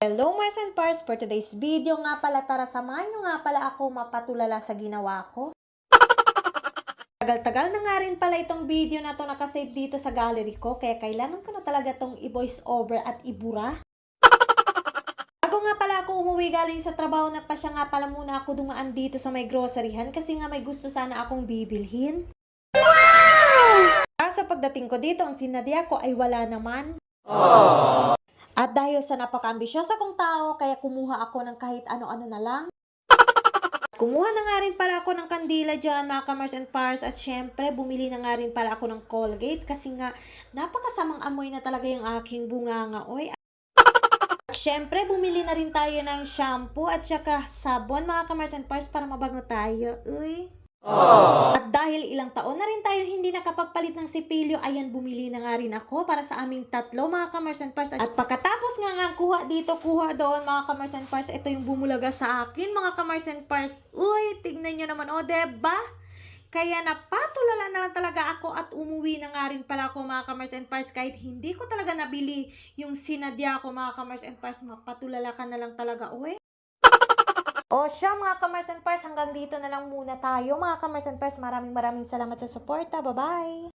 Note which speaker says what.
Speaker 1: Hello Mars and Pars! For today's video nga pala, tara samahan nyo nga pala ako mapatulala sa ginawa ko. Tagal-tagal na nga rin pala itong video na to nakasave dito sa gallery ko, kaya kailangan ko na talaga tong i-voice over at ibura. Bago nga pala ako umuwi galing sa trabaho, nagpasya nga pala muna ako dumaan dito sa may groceryhan kasi nga may gusto sana akong bibilhin. Wow! Kaso pagdating ko dito, ang sinadya ko ay wala naman. Aww. At dahil sa napaka-ambisyosa kong tao, kaya kumuha ako ng kahit ano-ano na lang. Kumuha na nga rin pala ako ng kandila dyan, mga ka-Mars and Pars. At syempre, bumili na nga rin pala ako ng Colgate kasi nga napakasamang amoy na talaga yung aking bunganga. Oy. At syempre, bumili na rin tayo ng shampoo at saka sabon, mga ka-Mars and Pars, para mabango tayo. Uy. Aww. At dahil ilang taon na rin tayo hindi nakapagpalit ng sipilyo, ayan, bumili na nga rin ako para sa aming tatlo, mga ka-Mars and Pars. At pagkatapos nga kuha dito, kuha doon, mga ka-Mars and Pars, ito yung bumulaga sa akin, mga ka-Mars and Pars. Uy, tignan nyo naman, o, diba? Kaya napatulala na lang talaga ako at umuwi na nga rin pala ako, mga ka-Mars and Pars, kahit hindi ko talaga nabili yung sinadya ko, mga ka-Mars and Pars. Mapatulala ka na lang talaga, uy. O siya, mga ka-Mars and Pars, hanggang dito na lang muna tayo. Mga ka-Mars and Pars, maraming salamat sa suporta. Bye-bye!